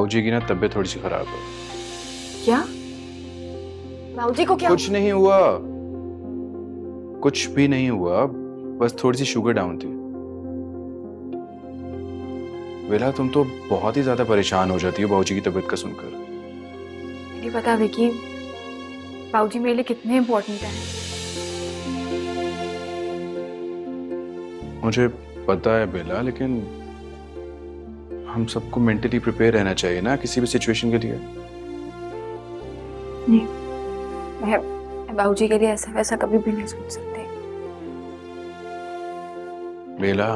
बाबूजी की ना तबीयत थोड़ी सी खराब है। क्या? बाबूजी को क्या? कुछ नहीं हुआ, कुछ भी नहीं हुआ, बस थोड़ी सी शुगर डाउन थी। बेला तुम तो बहुत ही ज्यादा परेशान हो जाती हो बाबूजी की तबीयत का सुनकर। नहीं पता विकी, बाबूजी मेरे लिए कितने इम्पोर्टेंट हैं। मुझे पता है बेला, लेकिन हम सबको मेंटली प्रिपेयर रहना चाहिए ना किसी भी सिचुएशन के लिए। नहीं, मैं बाबूजी के लिए ऐसा वैसा कभी भी नहीं सोच सकती। बेला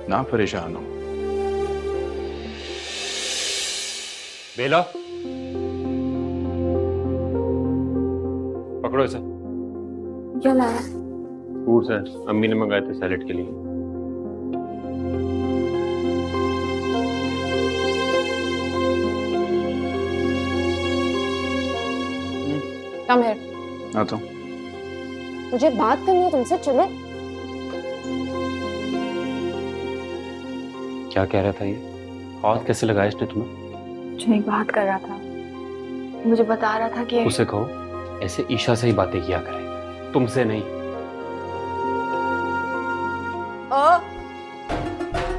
ना परेशान हो। बेला, पकड़ो इसे। क्या लाया? फ्रूट्स है, अम्मी ने मंगाए थे सैलेड के लिए। Come here. आता हूँ। मुझे बात करनी है तुमसे, चलो। क्या कह रहा था ये? हाथ कैसे लगाया इसने तुम्हें? जो एक बात कर रहा था, मुझे बता रहा था कि उसे कहो ऐसे ईशा से ही बातें किया करे, तुमसे नहीं। ओ,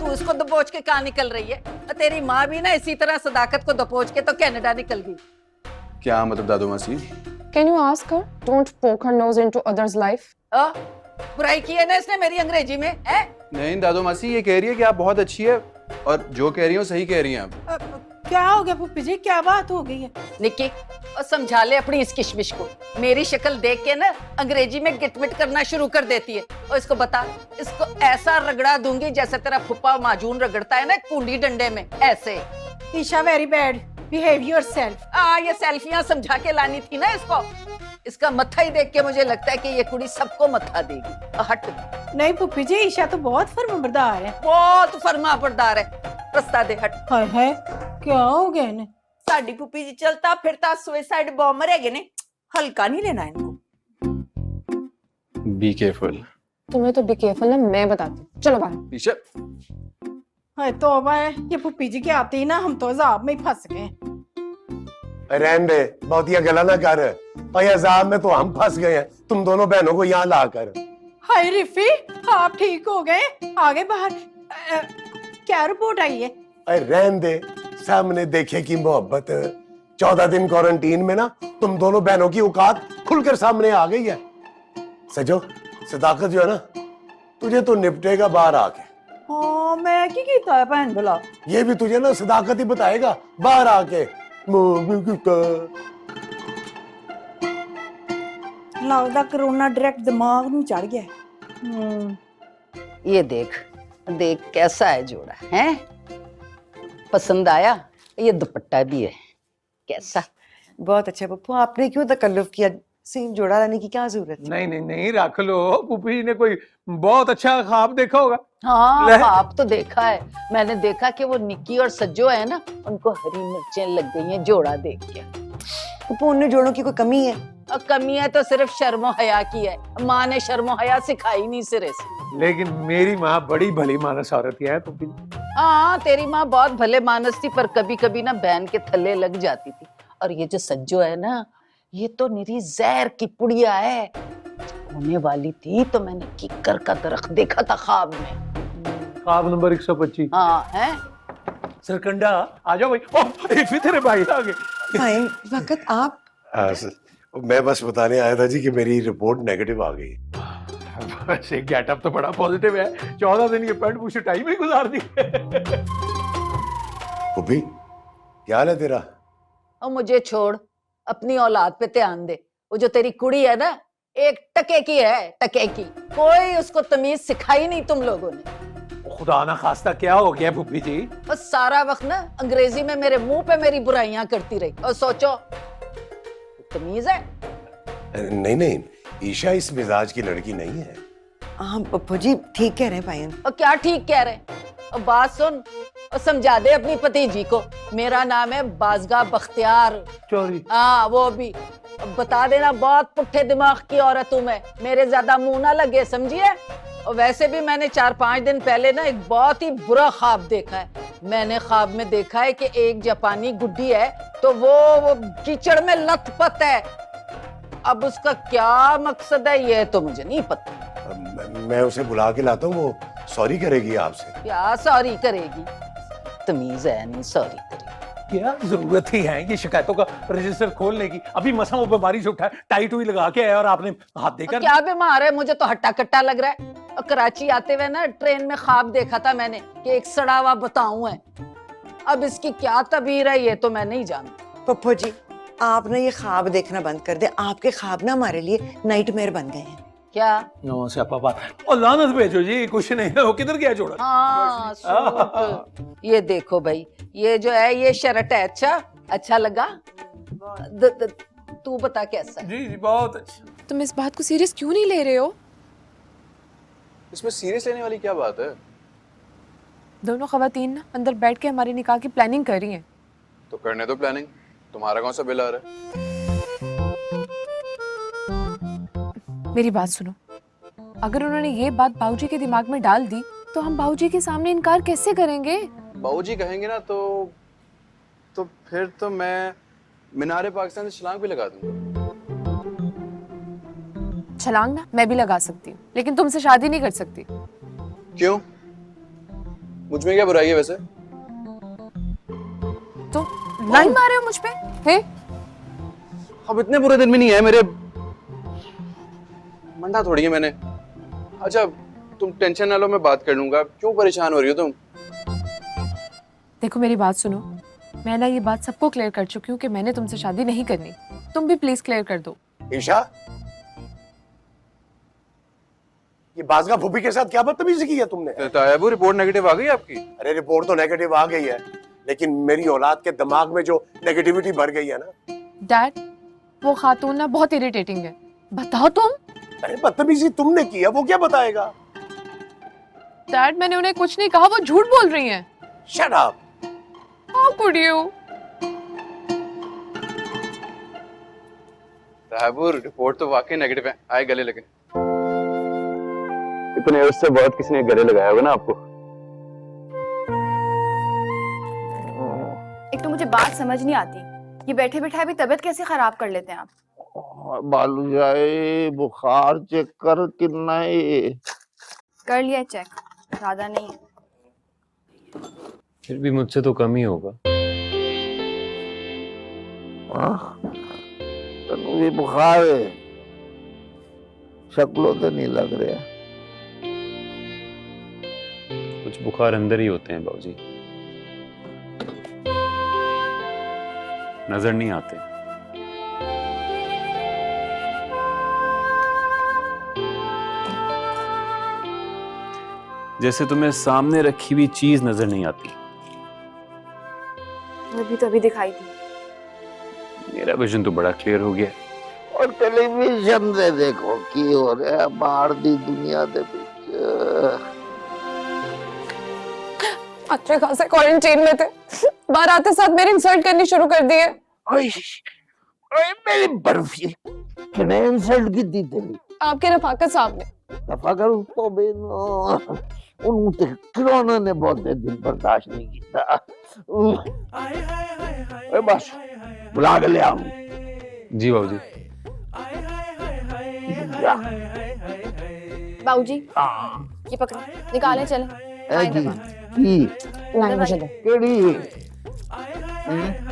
तू उसको दबोच के कहाँ निकल रही है? तेरी माँ भी ना इसी तरह सदाकत को दबोच के तो कनाडा निकल गई। क्या मतलब दादू मासी? Can you ask her? Don't poke her nose into others' life. ओ, बुराई की है ना इसने मेरी अंग्रेजी में, है? नहीं दादू मासी, ये कह रही है कि आप बहुत अच्छी है और जो कह रही हो सही कह रही हैं आप। क्या हो गया पुप्पी जी, क्या बात हो गई है? निक्की, और समझा ले अपनी इस किशमिश को। मेरी शक्ल देख के ना अंग्रेजी में गिटमिट करना शुरू कर देती है। और इसको बता, इसको ऐसा रगड़ा दूंगी जैसे तेरा फुप्पा माजून रगड़ता है ना कूली डंडे में, ऐसे। Isha very bad, behave yourself. ये सेल्फियां समझा के लानी थी ना इसको। इसका मत्था ही देख के मुझे लगता है कि ये कुड़ी सबको मत्था देगी। हट। नहीं पुप्पी जी, ईशा तो बहुत फर्माबरदार है। बहुत फरमाबरदार है। रास्ता दे, हट। हाय हाय, क्या हो गया इन्हें? साडी पुप्पी जी चलता फिरता सुसाइड बॉम्बर है ने, हल्का नहीं लेना इनको। Be careful. तुम्हें तो बी केयरफुल ना, मैं बताती हूँ। चलो बाहर। पीछे। हाय तौबा है, ये पुप्पी जी के आते ही ना हम तो अजाब में ही फंस गए। रहने दे, बहुत ही गला ना कर। भाई अजाब में तो हम फंस गए हैं, तुम दोनों बहनों को यहाँ लाकर। हाय रिफी, आप ठीक हो गए? आगे बाहर क्या रिपोर्ट आई है? अरे रहने दे, सामने देखे की मोहब्बत। 14 दिन क्वारंटीन में ना तुम दोनों बहनों की औकात खुलकर सामने आ गई है। सजो, सदाकत जो है ना, तुझे तो निपटेगा बाहर आके। हाँ, मैं की कीता है बहन भला? ये भी तुझे ना सदाकत ही बताएगा बाहर आके। लगता कोरोना डायरेक्ट दिमाग में चढ़ गया है। ये देख देख कैसा है जोड़ा, है? पसंद आया? ये दुपट्टा भी है, कैसा? बहुत अच्छा पप्पू, आपने क्यों तकल्लुफ किया? सेम जोड़ा लाने की क्या जरूरत है? नहीं नहीं नहीं, रख लो। पुप्पी जी ने कोई बहुत अच्छा ख्वाब देखा होगा। हाँ, ख्वाब तो देखा है मैंने। देखा कि वो निक्की और सज्जो है ना, उनको हरी मिर्चें लग गई हैं जोड़ा देख के। पप्पू, उनमें जोड़ों की कोई कमी है? और कमी है तो सिर्फ शर्मो हया की है। माँ ने शर्मो हया सिखाई नहीं सिरे से। लेकिन मेरी माँ बड़ी भली मानस औरत है पुप्पी जी। हाँ, तेरी माँ बहुत भले मानस थी, पर कभी कभी ना बहन के थल्ले लग जाती थी। और ये जो सज्जो है ना, ये तो निरी जहर की पुड़िया है। होने वाली थी तो मैंने किक्कर का दरख्त देखा था ख्वाब में। ख्वाब नंबर 125। हाँ है। सरकंडा आ जाओ भाई। ओह, इफ़ी तेरे भाई आ गए। भाई वक्त आप मैं बस बताने आया था जी कि मेरी रिपोर्ट नेगेटिव आ गई। वैसे गेटअप तो बड़ा पॉजिटिव है। 14 दिन ये पैंट पूछे टाइम ही गुजार दी। पुप्पी, क्या हाल है तेरा? और मुझे छोड़, अपनी औलाद पे ध्यान दे। वो जो तेरी कुड़ी है ना, एक टके की है, टके की। कोई उसको तमीज सिखाई नहीं तुम लोगों ने। खुदा ना खास्ता क्या हो गया पुप्पी जी? बस सारा वक्त ना अंग्रेजी में मेरे मुंह पे मेरी बुराइयां करती रही। और सोचो, तमीज है? नहीं नहीं, ईशा इस मिजाज की लड़की नहीं है। हाँ पप्पू जी, ठीक कह रहे हैं भाई। और क्या ठीक कह रहे? और बात सुन और समझा दे अपनी भतीजी को, मेरा नाम है बाज़गा बख्तियार चोरी। हाँ, वो भी। अब बता देना, बहुत पुट्ठे दिमाग की औरत हूँ मैं, मेरे ज्यादा मुंह ना लगे, समझिए? और वैसे भी मैंने 4-5 दिन पहले ना एक बहुत ही बुरा ख्वाब देखा है। मैंने ख्वाब में देखा है कि एक जापानी गुड्डी है तो वो कीचड़ में लथपथ है। अब उसका क्या मकसद है ये तो मुझे नहीं पता। मैं उसे बुला के लाता हूँ, वो सॉरी करेगी आपसे। क्या सॉरी करेगी, तमीज है नहीं सॉरी करेगी। क्या जरूरत ही है ये शिकायतों का रजिस्टर खोलने की? अभी मसा वो बीमारी से उठा है, टाई टुई लगा के आया और आपने हाथ और देकर। क्या बीमार है, मुझे तो हट्टा कट्टा लग रहा है। और कराची आते हुए ना ट्रेन में ख्वाब देखा था मैंने कि एक सड़ा हुआ बताऊं है। अब इसकी क्या तबीर है ये तो मैं नहीं जानती। पप्पू जी, आप ना ये ख्वाब देखना बंद कर दे। आपके ख्वाब ना हमारे लिए नाइटमेयर बन गए हैं। क्या? नो से पापा और लानत भेजो जी, कुछ नहीं है, वो किधर गया जोड़ा? हाँ सूट। ये देखो भाई, ये जो है ये शर्ट है, अच्छा लगा? तू बता कैसा है? जी जी बहुत अच्छा। तुम इस बात को सीरियस क्यों नहीं ले रहे हो? इसमें सीरियस लेने वाली क्या बात है? दोनों खवातीन ना अंदर बैठ के हमारे निकाह की प्लानिंग कर रही हैं। तो करने दो प्लानिंग, तुम्हारा कौन सा बिल आ रहा है? मेरी बात सुनो, अगर उन्होंने ये बात बाबूजी के दिमाग में डाल दी तो हम बाबूजी के सामने इनकार कैसे करेंगे? बाबूजी कहेंगे ना तो फिर तो मैं मीनारे पाकिस्तान से छलांग भी लगा दूंगा। छलांग ना मैं भी लगा सकती हूँ, लेकिन तुमसे शादी नहीं कर सकती। क्यों? मुझ में क्या बुराई है वैसे? तो लाइन मारे हो मुझ पे? हैं? अब इतने बुरे दिन भी नहीं है मेरे, मंडा थोड़ी है मैंने। अच्छा तुम टेंशन ना लो, मैं बात कर लूंगा। क्यों परेशान हो रही हो तुम? देखो मेरी बात सुनो, मैं ना ये बात सबको क्लियर कर चुकी हूँ कि मैंने तुमसे शादी नहीं करनी। तुम भी प्लीज क्लियर कर दो। ईशा, ये बाज़गा फूफी के साथ क्या बदतमीजी की है तुमने? तायाबू रिपोर्ट नेगेटिव आ गई आपकी? अरे रिपोर्ट तो नेगेटिव आ गई है, लेकिन मेरी औलाद के दिमाग में जो नेगेटिविटी भर गई है ना। डैड, वो खातून ना बहुत इरिटेटिंग है। बताओ तुम। अरे बदतमीजी तुमने की है, वो क्या बताएगा? डैड, मैंने उन्हें कुछ नहीं कहा, वो झूठ बोल रही हैं। Shut up. How could you? तायाबू रिपोर्ट तो वाकई नेगेटिव है। आए गले लगे। इतने अर्स से बहुत किसी ने गले लगाया होगा ना आपको। एक तो मुझे बात समझ नहीं आती, ये बैठे बैठे भी तबीयत कैसे खराब कर लेते हैं आप? बालू जाए बुखार चेक कर कितना है। कर लिया चेक, ज्यादा नहीं है। फिर भी मुझसे तो कम ही होगा। तनु भी बुखार है, शक्लों तो नहीं लग रहा। कुछ बुखार अंदर ही होते हैं बाबूजी, नजर नहीं आते। जैसे तुम्हें सामने रखी हुई चीज नजर नहीं आती। मुझे तो अभी दिखाई दी। मेरा विजन तो बड़ा क्लियर हो गया। और टेलीविजन से देखो की हो रहा है बाहर दी दुनिया दे विच। अच्छे खासे क्वारंटाइन में थे, बाहर आते साथ मेरी इंसल्ट करनी शुरू कर दी है। ओए मेरी बर्फी किने इंसल्ट की दी तेरी? आपके रफाकत साहब ने। दफा कर उसको बेनो, उन कोरोना ने बहुत दिन बर्दाश्त नहीं किया। ओए बस बुला के ले आओ। जी बाबूजी। बाबूजी ये पकड़ो, निकाले चले। लाइन मुझे दो। केड़ी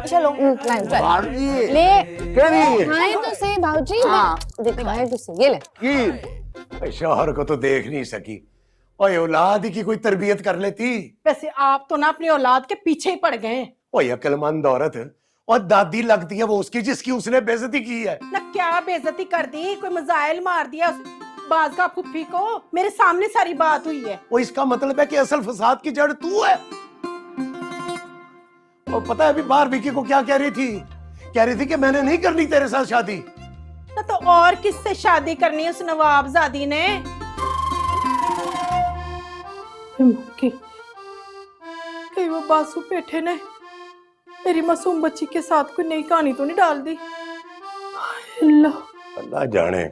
चलो लाइन चल। बाजी ले केड़ी खाए तो सही बाबूजी। हाँ। दिखाए तो सही, ये ले। की शौहर को तो देख नहीं सकी, ओए औलाद की कोई तरबियत कर लेती। वैसे आप तो ना अपनी औलाद के पीछे ही पड़ गए। ओए अक्लमंद औरत, और दादी लगती है वो उसकी जिसकी उसने बेइज्जती की है। ना क्या बेइज्जती कर दी, कोई मजाइल मार दिया उस बाज़गा फूफी को। मेरे सामने सारी बात हुई है। वो इसका मतलब है कि असल फसाद की जड़ तू है। और पता है अभी बाहर विकी को क्या कह रही थी कि मैंने नहीं करनी तेरे साथ शादी। ना तो और किससे शादी करनी है उस नवाबजादी ने? कहीं वो बासु पेठे ने मेरी मासूम बच्ची के साथ कोई नई कहानी तो नहीं डाल दी? अल्लाह जाने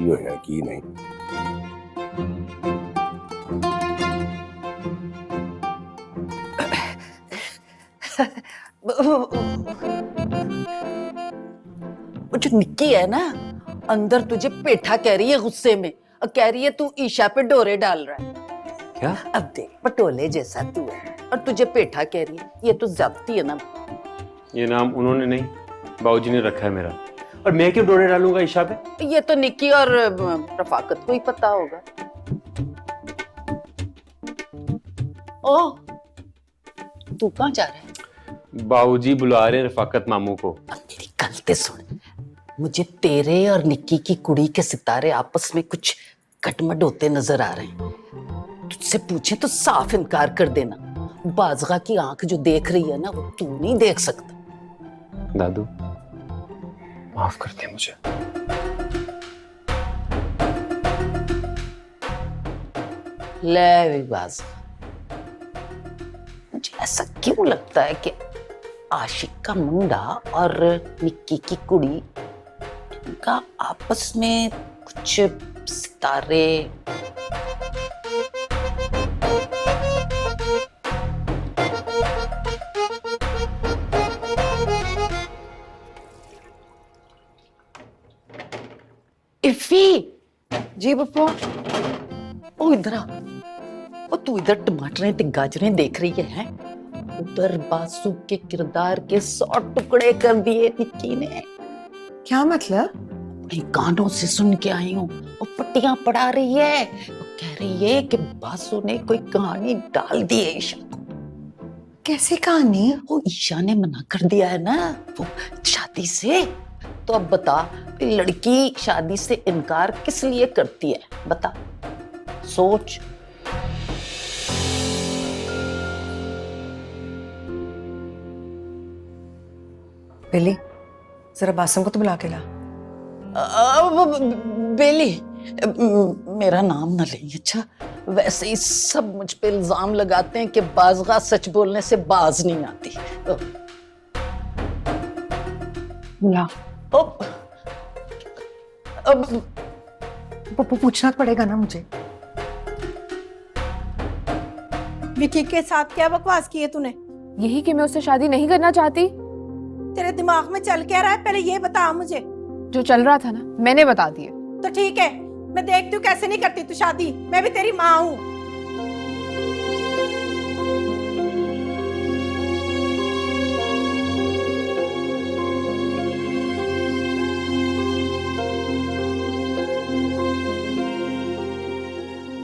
ये है कि नहीं। वो जो निक्की है ना, अंदर तुझे पेठा कह रही है गुस्से में, और कह रही है तू ईशा पे डोरे डाल रहा है। क्या? अब देख, पटोले जैसा तू है और तुझे पेठा कह रही है, ये तो ज्यादती है ना। ये नाम उन्होंने नहीं, बाबूजी ने रखा है मेरा। और मैं क्यों डोरे डालूंगा ईशा पे? ये तो निक्की और रफाकत को ही पता होगा। ओ, तू कहाँ जा रहा है? बाबूजी बुला रहे हैं रफाकत मामू को। अब मेरी गलती सुन, मुझे तेरे और निक्की की कुड़ी के सितारे आपस में कुछ कटमट होते नजर आ रहे हैं। तुझसे पूछे तो साफ इनकार कर देना। बाज़गा की आंख जो देख रही है ना, वो तू नहीं देख सकता। दादू माफ कर दे मुझे। ले भी बाज़गा, मुझे ऐसा क्यों लगता है कि आशिक का मुंडा और निक्की की कुड़ी, इनका आपस में कुछ सितारे। इफ़ी, जी पप्पू। ओ इधर आ। ओ तू इधर टमाटरें ते गाजरें देख रही है? उधर बासु के किरदार के 100 टुकड़े कर दिए निक्की ने। क्या मतलब? अपने कानों से सुन के आई हूँ। वो पट्टियां पढ़ा रही है, वो कह रही है कि बासु ने कोई कहानी डाल दी है ईशा को। कैसी कहानी? वो ईशा ने मना कर दिया है ना वो शादी से। तो अब बता, लड़की शादी से इनकार किस लिए करती है? बता, सोच। बिल्ली, जरा बासम को तो बुला के ला। बेली, मेरा नाम न लें, अच्छा? वैसे ही सब मुझ पे इल्जाम लगाते हैं कि बाज़गा सच बोलने से बाज नहीं आती। बुला। अब पप्पू पूछना पड़ेगा ना मुझे। विकी के साथ क्या बकवास की है तूने? यही कि मैं उससे शादी नहीं करना चाहती। तेरे दिमाग में चल क्या रहा है, पहले ये बता मुझे। जो चल रहा था ना, मैंने बता दिया। तो ठीक है, मैं देखती हूँ कैसे नहीं करती तू शादी। मैं भी तेरी माँ हूँ।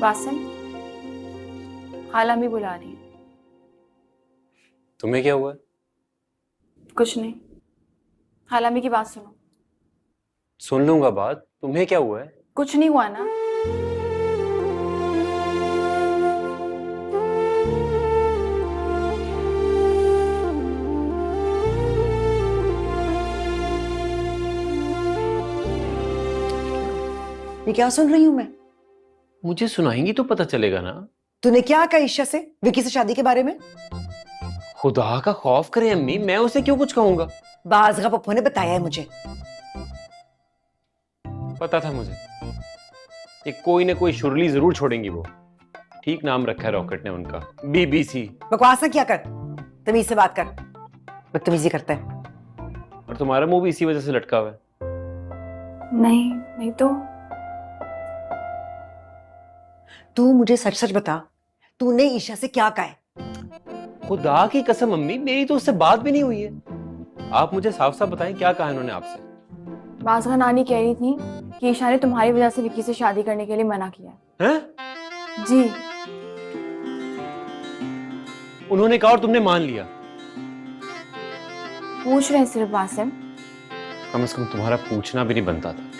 बासिम, खाला भी बुला रही है। तुम्हें क्या हुआ? कुछ नहीं, खालामी की बात सुनो। सुन लूंगा बात। तुम्हें क्या हुआ है? कुछ नहीं हुआ ना। ये क्या सुन रही हूँ मैं? मुझे सुनाएंगी तो पता चलेगा ना। तूने क्या कहा ईशा से, विकी से शादी के बारे में? खुदा का खौफ करे अम्मी, मैं उसे क्यों कुछ कहूंगा? बाज़गा पप्पू ने बताया है मुझे। पता था मुझे, ये कोई ना कोई शुरली जरूर छोड़ेंगी वो। ठीक नाम रखा है रॉकेट ने उनका, बीबीसी। बकवास ना क्या कर, तमीज से बात कर। बदतमीजी करता है। और तुम्हारा मुंह भी इसी वजह से लटका हुआ है। नहीं, नहीं तो। तू मुझे सच सच बता, तूने ईशा से क्या कहा है? खुदा की कसम अम्मी, मेरी तो उससे बात भी नहीं हुई है। आप मुझे साफ साफ बताएं क्या कहा इन्होंने आपसे। बाज़गा नानी कह रही थी कि ईशा ने तुम्हारी वजह से विकी से शादी करने के लिए मना किया हैं? जी। उन्होंने कहा और तुमने मान लिया? पूछ रहे हैं सिर्फ बासिम। कम से कम तुम्हारा पूछना भी नहीं बनता था।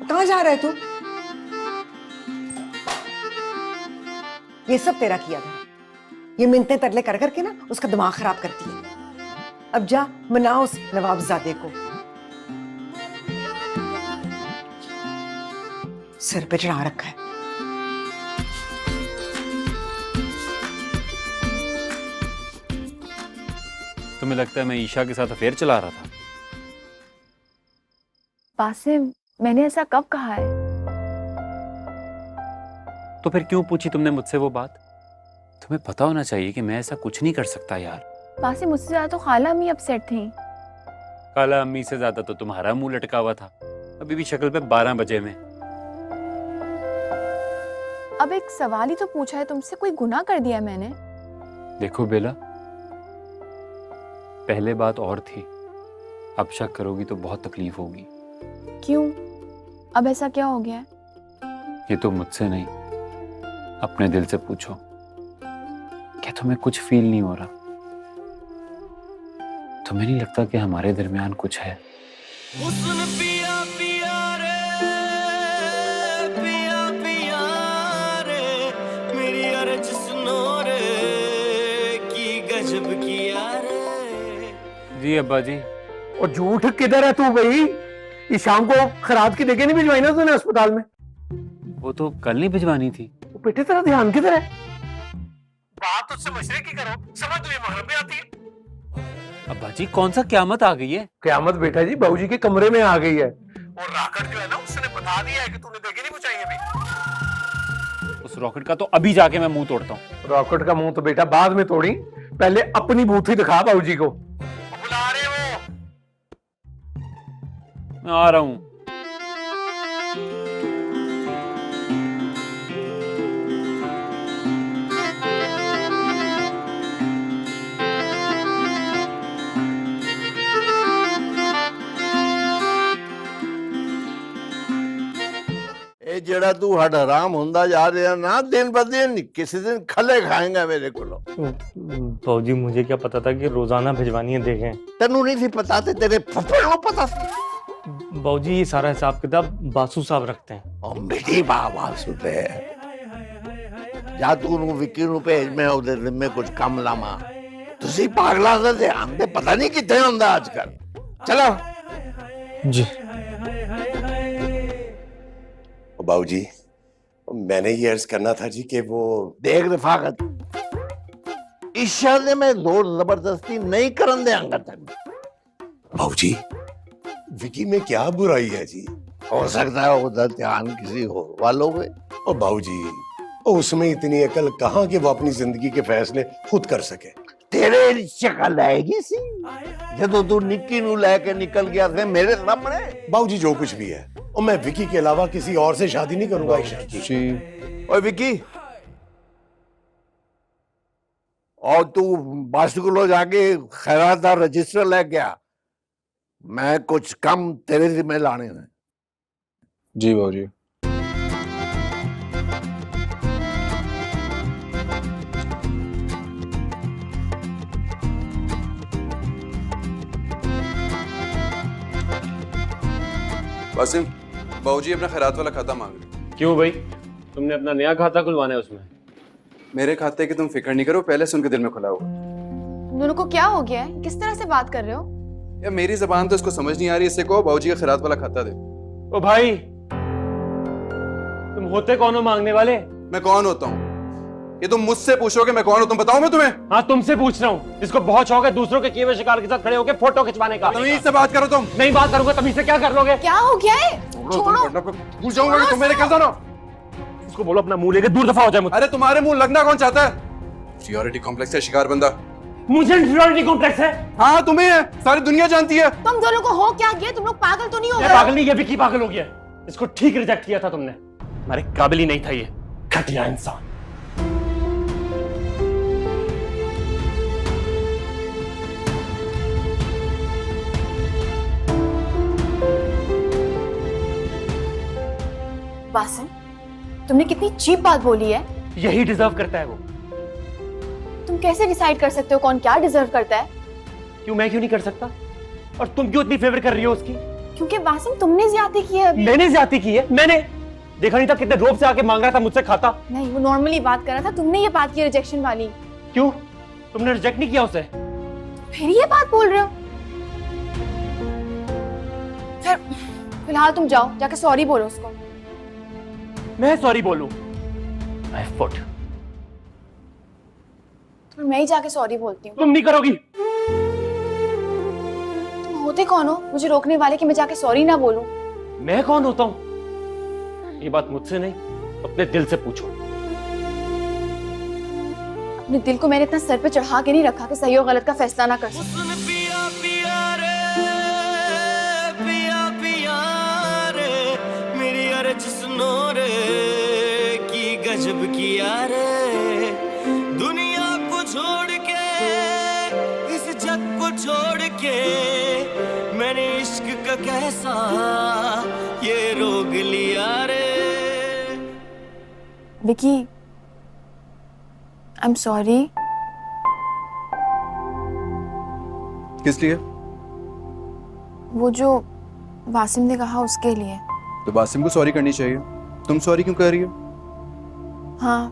कहाँ जा रहा है तू? ये सब तेरा किया था। ये मिन्नतें तरले कर करके ना उसका दिमाग खराब करती है। अब जा मना उस नवाबजादे को। सिर पे चढ़ा रखा है। तुम्हें लगता है मैं ईशा के साथ अफेयर चला रहा था? बासिम, मैंने ऐसा कब कहा है? तो फिर क्यों पूछी तुमने मुझसे वो बात? तुम्हें पता होना चाहिए कि मैं ऐसा कुछ नहीं कर सकता यार। बासिम, मुझसे ज्यादा तो खाला अम्मी अपसेट थी। काला अम्मी से ज्यादा तो तुम्हारा मुंह लटका हुआ था, अभी भी शक्ल पे 12 बजे में। अब एक सवाल ही तो पूछा है तुमसे, कोई गुनाह कर दिया है मैंने? देखो बेला, पहले बात और थी, अब शक करोगी तो बहुत तकलीफ होगी। क्यों? अब ऐसा क्या हो गया है? ये तो मुझसे नहीं, अपने दिल से पूछो। क्या तुम्हें कुछ फील नहीं हो रहा? तुम्हें नहीं लगता कि हमारे दरमियान कुछ है? जी अब्बा जी। और झूठ किधर है तू गई? ये शाम को खराब की देके नहीं भिजवाई ना तूने अस्पताल में? वो तो कल नहीं भिजवानी थी। वो बेटे तेरा ध्यान किधर है? बात उससे मशरे की करो, समझ तुझे महरम में आती है। अब्बा जी कौन सा क्यामत आ गई है? क्यामत बेटा जी बाबूजी के कमरे में आ गई है। और रॉकेट जो है ना उसने बता दिया है कि तूने देखे नहीं पहुंचाई अभी। उस रॉकेट का तो अभी जाके मैं मुंह तोड़ता हूँ। रॉकेट का मुंह तो बेटा बाद में तोड़ी, पहले अपनी बूथी दिखा बाबूजी को। बुला रहे हो? मैं आ रहा हूँ। ਇਹ ਜਿਹੜਾ ਤੂੰ ਹੱਡ ਹਰਾਮ ਹੁੰਦਾ ਜਾ ਰਿਹਾ ਨਾ दिन ब दिन किसी दिन खले खाएगा मेरे को। बाबूजी मुझे क्या पता था कि रोजाना भिजवानी है देखें। तेनू नहीं थी पता, ते तेरे फुफड़ को पता सी। बाबूजी ये सारा हिसाब किताब बासु साहब रखते हैं। और मेरी बाबा सुते जा तू नु विक्की नु भेज, मैं ਉਹਦੇ ਜ਼ਿੰਮੇ ਕੁਝ ਕੰਮ ਲਾਵਾਂ। ਤੁਸੀਂ ਪਾਗਲਾਂ ਦਾ ਧਿਆਨ ਤੇ ਪਤਾ ਨਹੀਂ ਕਿੱਥੇ ਹੁੰਦਾ ਅੱਜਕੱਲ। चलो जी। बाबूजी, मैंने ये अर्ज करना था जी कि वो देख रफाकत, इस शादी में जोर जबरदस्ती नहीं करन देंगा तेन। बाबूजी, विकी में क्या बुराई है जी? हो सकता है उधर ध्यान किसी और वालों में। और बाबूजी, उसमें इतनी अकल कहाँ कि वो अपनी जिंदगी के फैसले खुद कर सके। तेरे शक्ल आएगी सी जदों तू निक्की नू लेके निकल गया थे मेरे सामने। बाबूजी जो कुछ भी है, और मैं विकी के अलावा किसी और से शादी नहीं करूंगा। जी। ओए विकी, और तू बास्कुलो जाके खैरात का रजिस्टर लेके आ, मैं कुछ कम तेरे जिम्मे लाने हैं। जी बाबूजी। वासिम, बाबूजी अपना खैरात वाला खाता मांग रहे। क्यों भाई, तुमने अपना नया खाता खुलवाना है उसमें? मेरे खाते की तुम फिक्र नहीं करो, पहले से उनके दिल में खुला हुआ। तुम दोनों को क्या हो गया है? किस तरह से बात कर रहे हो? यार मेरी जबान तो इसको समझ नहीं आ रही, इससे कहो बाबूजी का खैरात वाला खाता दे। ओ भाई, तुम होते कौन हो मांगने वाले? मैं कौन होता हूँ ये तुम मुझसे पूछोगे, मैं कौन होता हूँ बताऊँ मैं तुम्हें? हाँ तुमसे पूछ रहा हूँ, जिसको बहुत शौक है दूसरों के किए हुए शिकार के साथ खड़े होकर फोटो खिंचवाने का। तमीज से बात करो। तुम नहीं बात करोगे तमीज से क्या कर लोगे? क्या हो गया है? छोड़ो। भूल जाऊंगा कि तुम मेरे क्या जानो। उसको बोलो अपना मुंह लेके दूर दफा हो जाए मुझसे। अरे तुम्हारे मुंह लगना कौन चाहता है? इंफीरियरिटी कॉम्प्लेक्स है शिकार बंदा। मुझे इंफीरियरिटी कॉम्प्लेक्स है? हाँ तुम्हें है, सारी दुनिया जानती है। तुम दोनों को हो क्या गया? तुम लोग पागल तो नहीं हो गए? पागल नहीं, ये विकी पागल हो गया। इसको ठीक रिजेक्ट किया था तुमने, हमारे काबिल ही नहीं था ये घटिया इंसान। वासिम, तुमने कितनी चीप बात बोली है। यही डिजर्व करता है वो। तुम कैसे डिसाइड कर सकते हो कौन क्या डिजर्व करता है? क्यों, मैं क्यों नहीं कर सकता? और तुम क्यों इतनी फेवर कर रही हो उसकी? क्योंकि वासिम तुमने ज्यादती की है अभी। मैंने ज्यादती की है? मैंने देखा नहीं था कितने रोब से आके मांग रहा था मुझसे खाता? नहीं, वो नॉर्मली बात कर रहा था, तुमने ये बात की रिजेक्शन वाली। क्यों, तुमने रिजेक्ट नहीं किया उसे? फिर ये बात बोल रहे हो? फिलहाल तुम जाओ, जाके सॉरी बोलो उसको। मैं सॉरी बोलूं? My foot। तो मैं ही जाके सॉरी बोलती हूँ। तुम नहीं करोगी? तुम होते कौन हो मुझे रोकने वाले कि मैं जाके सॉरी ना बोलूं? मैं कौन होता हूँ? ये बात मुझसे नहीं, अपने दिल से पूछो। अपने दिल को मैंने इतना सर पे चढ़ा के नहीं रखा कि सही और गलत का फैसला ना कर सकूं। मेरी अर्ज सुनो रे की गजब किया रे, दुनिया को छोड़ के इस जग को छोड़ के मैंने इश्क का कैसा ये रोग लिया रे। Vicky, I am sorry. किस लिए? वो जो वासिम ने कहा उसके लिए। तो वासिम को सॉरी करनी चाहिए, तुम सॉरी क्यों कर रही हो? हाँ,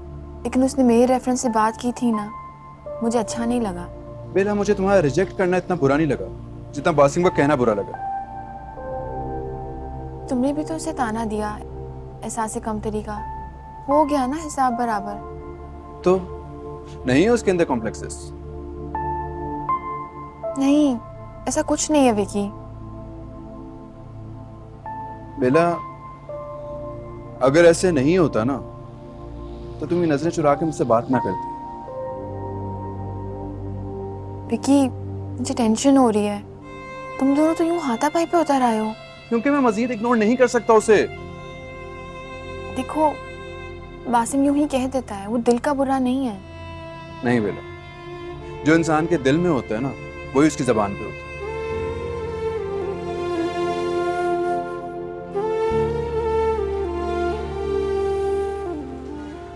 लेकिन उसने मेरे रेफरेंस से बात की थी ना, मुझे अच्छा नहीं लगा। बेला, मुझे तुम्हारा रिजेक्ट करना इतना बुरा नहीं लगा जितना वासिम का कहना बुरा लगा। तुमने भी तो उसे ताना दिया, एहसास कमतरी का। हो गया ना हिसाब बराबर। तो नहीं है उसके अंदर कॉम्प्लेक्सेस? नहीं, ऐसा कुछ नहीं है विकी। बेला, अगर ऐसे नहीं होता ना तो तुम ये नजरें चुरा के मुझसे बात ना करती। विकी, मुझे टेंशन हो रही है। तुम दोनों तो यूं हाथापाई पे उतर आए हो। क्योंकि मैं मजीद इग्नोर नहीं कर सकता उसे। देखो, वासिम यूं ही कह देता है, वो दिल का बुरा नहीं है। नहीं बेला, जो इंसान के दिल में होता है ना वही उसकी जबान पे होता है।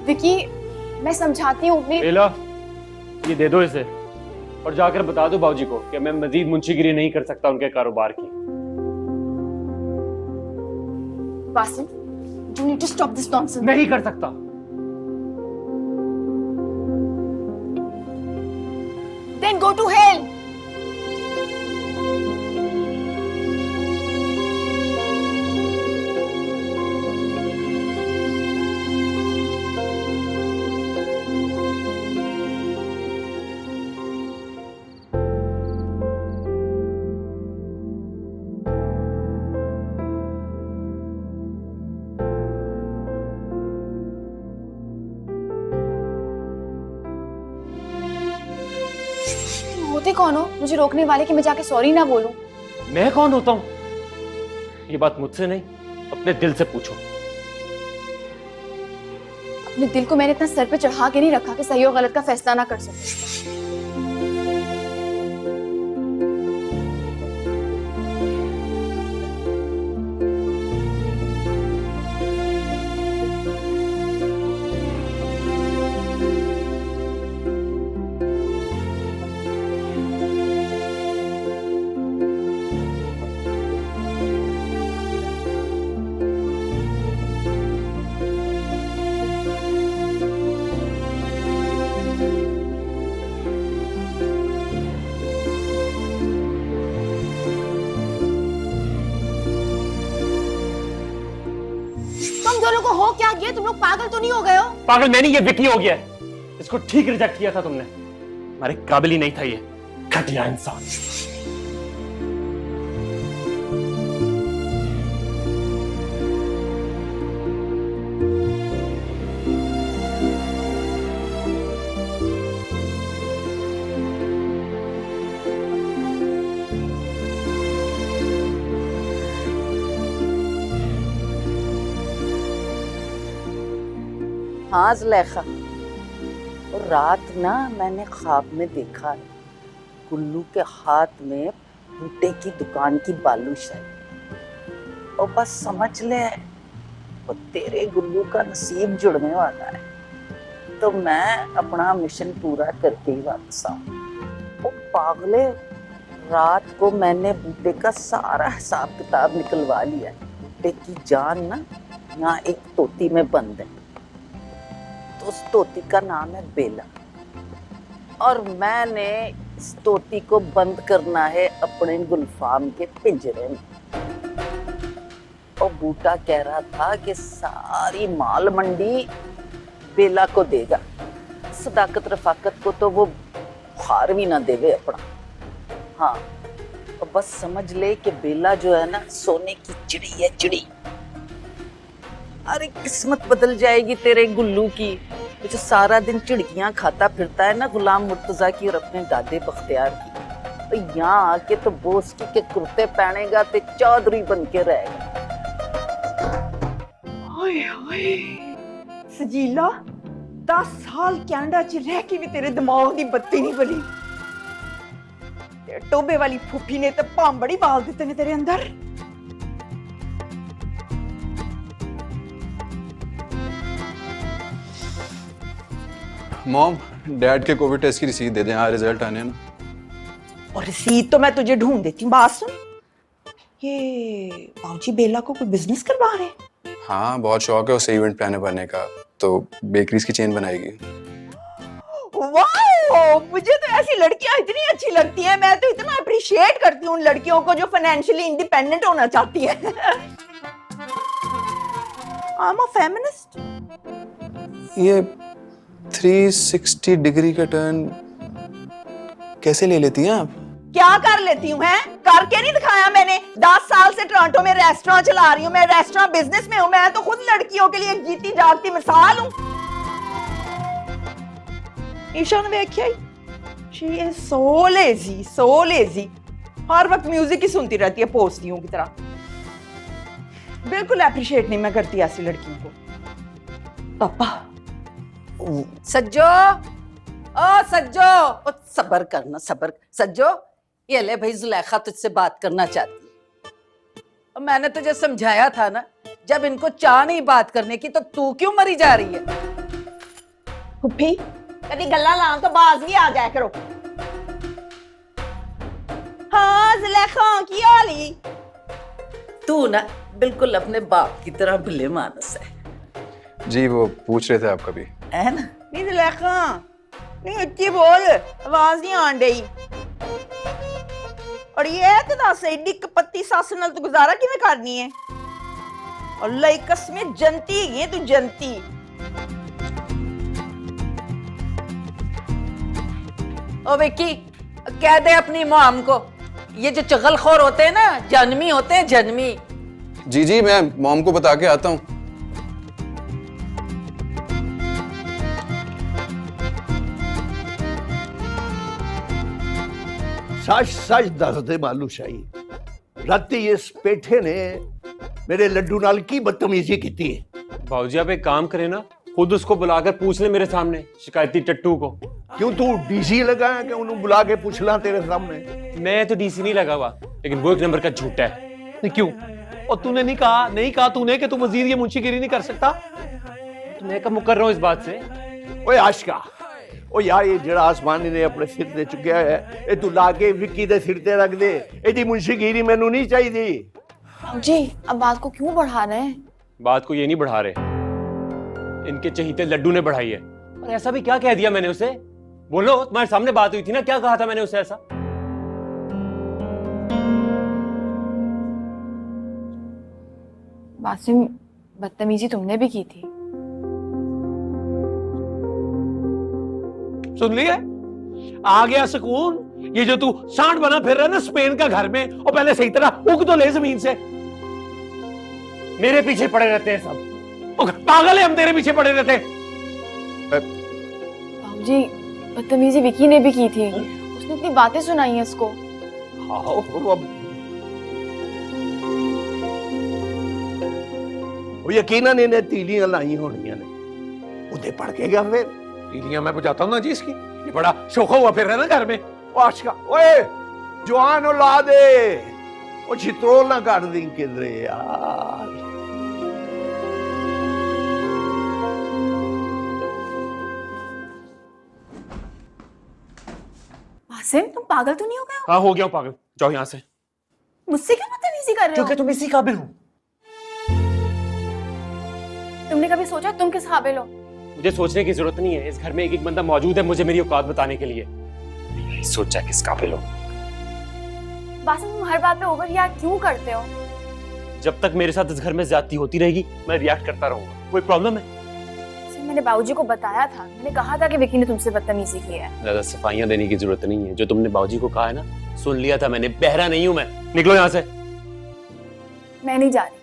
विकी, मैं समझाती हूँ। बेला, ये दे दो इसे और जाकर बता दो बाबूजी को कि मैं मजीद मुंशीगिरी नहीं कर सकता उनके कारोबार की। Washim, you need to stop this nonsense. नहीं कर सकता। Then go to hell. होते कौन हो मुझे रोकने वाले कि मैं जाके सॉरी ना बोलूं? मैं कौन होता हूँ? ये बात मुझसे नहीं, अपने दिल से पूछो। अपने दिल को मैंने इतना सर पे चढ़ा के नहीं रखा कि सही और गलत का फैसला ना कर सकूं। तुम दोनों को हो क्या गया? तुम लोग पागल तो नहीं हो गए हो? पागल मैं नहीं, ये विकी हो गया है। इसको ठीक रिजेक्ट किया था तुमने, हमारे काबिल ही नहीं था ये घटिया इंसान। हाँ ज़ुलेखा, और रात ना मैंने ख्वाब में देखा है गुल्लू के हाथ में बूटे की दुकान की बालूशाही। और बस समझ ले वो तेरे गुल्लू का नसीब जुड़ने वाला है, तो मैं अपना मिशन पूरा करके ही वापस आऊँ। वो पागले, रात को मैंने बूटे का सारा हिसाब किताब निकलवा लिया। बूटे की जान ना यहाँ एक तोती में बंद है, तो उस तोती का नाम है बेला, और मैंने इस तोती को बंद करना है अपने गुलफाम के पिंजरे में। और बूटा कह रहा था कि सारी माल मंडी बेला को देगा, सदाकत रफाकत को तो वो हार भी ना देवे अपना। हाँ, और बस समझ ले कि बेला जो है ना सोने की चिड़ी है, चिड़ी। अरे किस्मत बदल जाएगी तेरे गुल्लू की ये जो सारा दिन चिड़कियां खाता फिरता है ना गुलाम मुर्तजा की और अपने दादे बख्तियार की, तो यहाँ आके तो बोस्की के कुर्ते पहनेगा तो चौधरी बन के रहेगा। हाय हाय सजीला 10 साल कनाडा च रह के भी तेरे दिमाग की बत्ती नहीं बनी। टोबे वाली फूफी ने तो भांबड़ी बाल दिते ने तेरे अंदर। मॉम, डैड के कोविड टेस्ट की रिसीट दे दें, हाँ रिजल्ट आने हैं ना। और रसीद तो मैं तुझे ढूंढ देती हूँ। बात सुन, ये बाबूजी बेला को कोई बिजनेस करवा रहे हैं? हाँ, बहुत शौक है उसे इवेंट प्लानर बनने का, तो बेकरीज की चेन बनाएगी। वाओ, मुझे तो ऐसी लड़कियां इतनी अच्छी लगती हैं। मैं तो इतना अप्रिशिएट करती हूँ उन लड़कियों को जो फाइनेंशियली इंडिपेंडेंट होना चाहती हैं। I am a feminist. ये 360 डिग्री का टर्न कैसे ले लेती हैं आप? क्या कर लेती हूँ? हैं करके नहीं दिखाया मैंने। 10 साल से टोरंटो में रेस्टोरेंट चला रही हूँ, मैं रेस्टोरेंट बिजनेस में हूँ। मैं तो खुद लड़कियों के लिए एक जीती जागती मिसाल हूँ। ईशा ने देखिया, she is so lazy, so lazy. हर वक्त म्यूजिक ही सुनती रहती है पोस्तियों की तरह। बिल्कुल अप्रिशिएट नहीं मैं करती ऐसी लड़कियों को। पापा सज्जो, ओ सज्जो, ओ सब्र करना, सब्र। सज्जो, ये ले भाई, जुलेखा तुझसे बात करना चाहती है। और मैंने तुझे समझाया था ना, जब इनको चाह नहीं बात करने की तो तू क्यों मरी जा रही है? फुफी कभी गल्ला लान तो बाज भी आ जाया करो। हाँ जुलेखा की हाली? तू ना बिल्कुल अपने बाप की तरह भले मानस है। जी, वो पूछ रहे थे आप कभी, है ना? नहीं जुलेखा, नहीं अच्छी बोल, आवाज नहीं आन रही। और ये तो दस एडी कपत्ती सस नाल तू गुजारा किवें करनी है? अल्लाह की कसम जनती है तू, जनती। ओ विक्की, कह दे अपनी मॉम को, ये जो चगलखोर होते हैं ना, जन्मी होते हैं, जन्मी। जी जी, मैं मॉम को बता के आता हूँ। सच सच दस दे मालूशाही, राती इस पेठे ने मेरे लड्डू नाल की बदतमीजी की थी। बाबूजी आप एक काम करें ना, खुद उसको बुलाकर पूछ ले मेरे सामने, शिकायती टट्टू को। क्यों तू डीसी लगा है कि उन्हें बुला के पूछ ला तेरे सामने? मैं तो डीसी नहीं लगा हुआ, लेकिन वो एक नंबर का झूठा है। नहीं क्यों? और तूने नहीं कहा तूने कि तू मजीद ये मुंशीगिरी नहीं कर सकता? तो मैं कब मुकर रहा हूँ इस बात से? ओए आशिका, ओ यार ये जड़ा आसमानी ने अपने सिर ते चुकिया है, ये तू लाके विक्की दे सिर ते रख दे। एडी मुंशीगिरी मैनू नहीं चाहिए। जी, अब बात को क्यों बढ़ा रहे हैं? बात को ये नहीं बढ़ा रहे, इनके चहीते लड्डू ने बढ़ाई है। और ऐसा भी क्या कह दिया मैंने उसे? बोलो, तुम्हारे सामने बात हुई थी ना, क्या कहा था मैंने उसे ऐसा? बासिम, बदतमीजी तुमने भी की थी। सुन लिया? आ गया सुकून? ये जो तू सांड बना फिर रहा है ना स्पेन का घर में, और पहले सही तरह उग तो ले जमीन से। मेरे पीछे पड़े रहते हैं सब। पागल है, हम तेरे पीछे पड़े रहते। बाबूजी, बदतमीजी विकी ने भी की थी। उसने इतनी बातें सुनाई हैं इसको। यकीनन इन्हें तीलियां लाई होनियां ने, उधे पड़ के गया। फिर तीलियां मैं बुझाता हूं ना जी इसकी। ये बड़ा शोखा हुआ फिर रहा है ना घर में। आशिका, ओए जवान औलाद है, ओ छित्रोल ना कर दी किधरे यार। बासिम, तुम पागल तो नहीं हो गए हो? हाँ, हो गया हूं पागल। जाओ यहाँ से। मुझसे क्यों बदतमीजी कर रहे हो? क्योंकि तुम इसी काबिल हो। तुमने कभी सोचा तुम किस काबिल हो? मुझे सोचने की जरूरत नहीं है, इस घर में एक एक बंदा मौजूद है मुझे मेरी औकात बताने के लिए। यही सोचा किस काबिल हो। बासिम, तुम हर बात पे ओवर रिएक्ट क्यों करते हो? जब तक मेरे साथ इस घर में ज्यादती होती रहेगी, मैं रिएक्ट करता रहूंगा। कोई प्रॉब्लम है? मैंने बाबूजी को बताया था, मैंने कहा था कि विकी ने तुमसे बदतमीजी की है। ज्यादा सफाइयां देने की जरूरत नहीं है। जो तुमने बाबूजी को कहा है ना, सुन लिया था मैंने, बहरा नहीं हूं मैं। निकलो यहाँ से। मैं नहीं जा रही।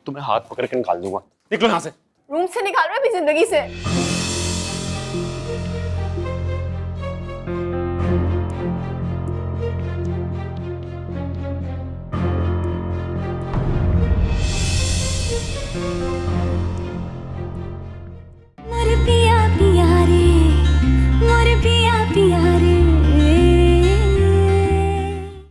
तुम्हें हाथ पकड़ के निकाल दूंगा। निकलो यहाँ से। रूम से निकाल रहा है अपनी जिंदगी से।